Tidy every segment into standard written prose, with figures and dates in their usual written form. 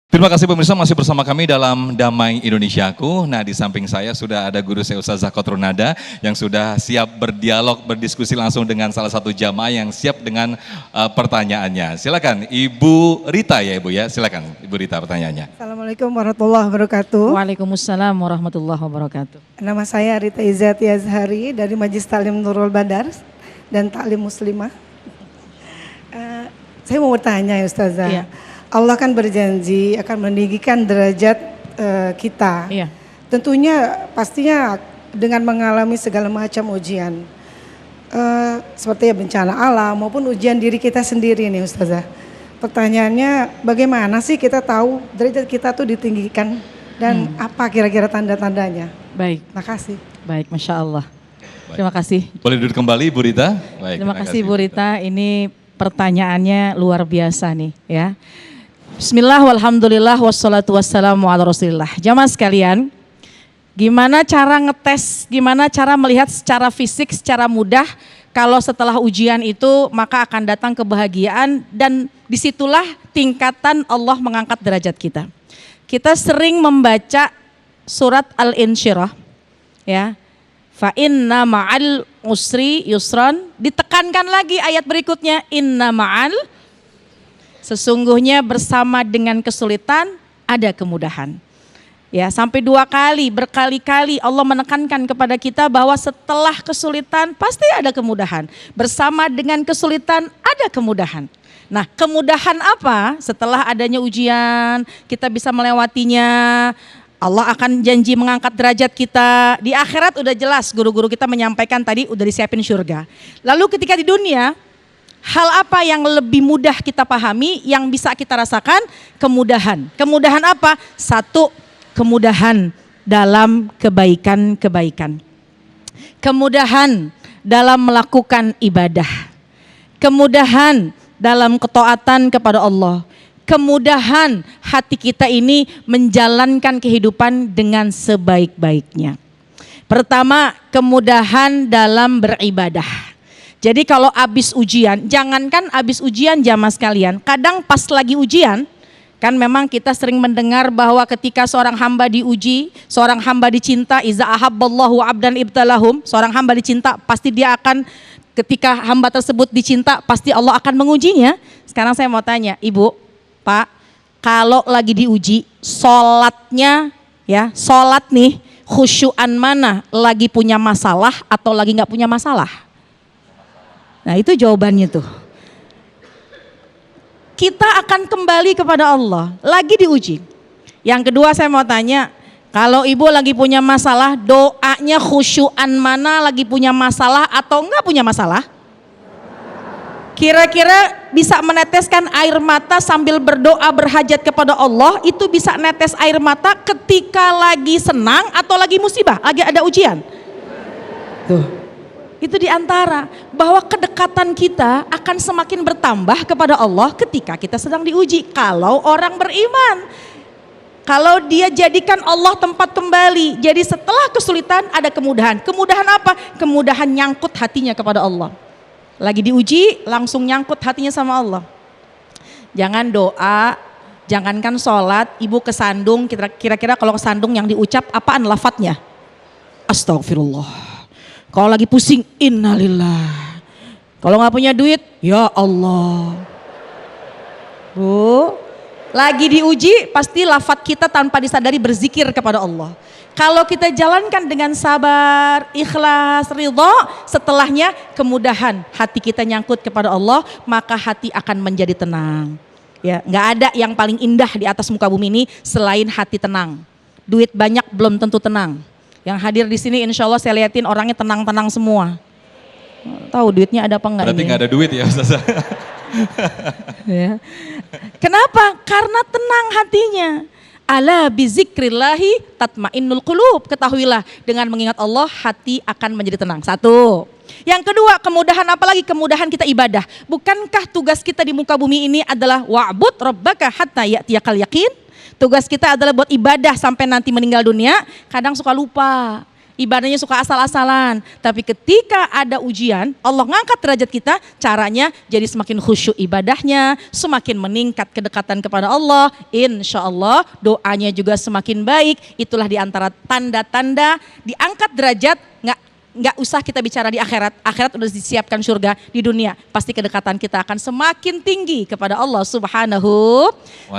Terima kasih pemirsa, masih bersama kami dalam Damai Indonesiaku. Nah, di samping saya sudah ada guru saya Ustazah Kotrunada yang sudah siap berdialog, berdiskusi langsung dengan salah satu jamaah yang siap dengan pertanyaannya. Silakan Ibu Rita ya Ibu ya, silakan Ibu Rita pertanyaannya. Assalamualaikum warahmatullahi wabarakatuh. Waalaikumsalam warahmatullahi wabarakatuh. Nama saya Rita Izzati Azhari dari Majelis Ta'lim Nurul Badar dan Ta'lim Muslimah. Saya mau bertanya ya Ustazah. Iya. Allah kan berjanji akan meninggikan derajat kita. Iya. Tentunya pastinya dengan mengalami segala macam ujian. Seperti bencana alam maupun ujian diri kita sendiri nih Ustazah. Pertanyaannya bagaimana sih kita tahu derajat kita tuh ditinggikan dan apa kira-kira tanda-tandanya? Baik. Makasih. Baik, Masya Allah. Terima kasih. Boleh duduk kembali Bu Rita? Baik, Terima kasih Bu Rita, ini pertanyaannya luar biasa nih ya. Bismillah, walhamdulillah, wassalatu wassalamu ala rasulillah. Jamaah sekalian, gimana cara ngetes, gimana cara melihat secara fisik, secara mudah kalau setelah ujian itu maka akan datang kebahagiaan dan disitulah tingkatan Allah mengangkat derajat kita. Kita sering membaca surat Al-Insyirah ya. Fa inna ma'al usri yusran, ditekankan lagi ayat berikutnya inna ma'al, sesungguhnya bersama dengan kesulitan ada kemudahan. Ya, sampai 2 kali, berkali-kali Allah menekankan kepada kita bahwa setelah kesulitan pasti ada kemudahan. Bersama dengan kesulitan ada kemudahan. Nah, kemudahan apa? Setelah adanya ujian, kita bisa melewatinya. Allah akan janji mengangkat derajat kita. Di akhirat udah jelas, guru-guru kita menyampaikan tadi udah disiapin surga. Lalu ketika di dunia, hal apa yang lebih mudah kita pahami, yang bisa kita rasakan? Kemudahan. Kemudahan apa? 1, kemudahan dalam kebaikan-kebaikan. Kemudahan dalam melakukan ibadah. Kemudahan dalam ketaatan kepada Allah. Kemudahan hati kita ini menjalankan kehidupan dengan sebaik-baiknya. Pertama, kemudahan dalam beribadah. Jadi kalau habis ujian, jangankan habis ujian jamaah sekalian, kadang pas lagi ujian, kan memang kita sering mendengar bahwa ketika seorang hamba diuji, seorang hamba dicinta, iza ahabballahu abdan ibtalahum, seorang hamba dicinta pasti dia akan, ketika hamba tersebut dicinta pasti Allah akan mengujinya. Sekarang saya mau tanya, Ibu, Pak, kalau lagi diuji, sholatnya ya, sholat nih khusyuan mana, lagi punya masalah atau lagi nggak punya masalah? Nah itu jawabannya tuh. Kita akan kembali kepada Allah, lagi diuji. Yang kedua saya mau tanya, kalau ibu lagi punya masalah, doanya khusyuan mana, lagi punya masalah atau nggak punya masalah? Kira-kira bisa meneteskan air mata sambil berdoa berhajat kepada Allah, itu bisa netes air mata ketika lagi senang atau lagi musibah, lagi ada ujian? Tuh. Itu diantara bahwa kedekatan kita akan semakin bertambah kepada Allah ketika kita sedang diuji. Kalau orang beriman, kalau dia jadikan Allah tempat kembali, jadi setelah kesulitan ada kemudahan. Kemudahan apa? Kemudahan nyangkut hatinya kepada Allah. Lagi diuji langsung nyangkut hatinya sama Allah. Jangan doa, jangankan sholat, ibu kesandung, kira-kira kalau kesandung yang diucap apaan lafadznya? Astagfirullah. Kalau lagi pusing, innalillah. Kalau nggak punya duit, ya Allah. Bu, lagi diuji pasti lafadz kita tanpa disadari berzikir kepada Allah. Kalau kita jalankan dengan sabar, ikhlas, ridho, setelahnya kemudahan hati kita nyangkut kepada Allah, maka hati akan menjadi tenang. Ya, nggak ada yang paling indah di atas muka bumi ini selain hati tenang. Duit banyak belum tentu tenang. Yang hadir di sini insya Allah saya liatin orangnya tenang-tenang semua. Tahu duitnya ada apa enggak? Berarti nggak ada duit ya Ustazah? Ya. Kenapa? Karena tenang hatinya. Ala bizikrillahi tatmainnul qulub. Ketahuilah dengan mengingat Allah hati akan menjadi tenang. 1. Yang kedua, kemudahan apalagi? Kemudahan kita ibadah. Bukankah tugas kita di muka bumi ini adalah wa'bud rabbaka hatta ya'tiyakal yaqin? Tugas kita adalah buat ibadah sampai nanti meninggal dunia. Kadang suka lupa. ibadahnya suka asal-asalan. Tapi ketika ada ujian, Allah ngangkat derajat kita, caranya jadi semakin khusyuk ibadahnya, semakin meningkat kedekatan kepada Allah. Insya Allah doanya juga semakin baik. Itulah diantara tanda-tanda diangkat derajat. Nggak usah kita bicara di akhirat. Akhirat udah disiapkan surga. Di dunia pasti kedekatan kita akan semakin tinggi kepada Allah Subhanahu.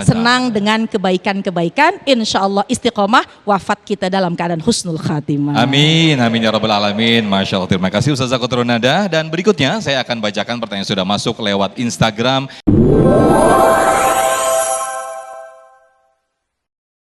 Senang dengan kebaikan-kebaikan. Insya Allah istiqomah, wafat kita dalam keadaan husnul khatimah. Amin, amin ya rabbal alamin. Masya Allah, terima kasih Ustazah Kotrunada. Dan berikutnya saya akan bacakan pertanyaan yang sudah masuk lewat Instagram.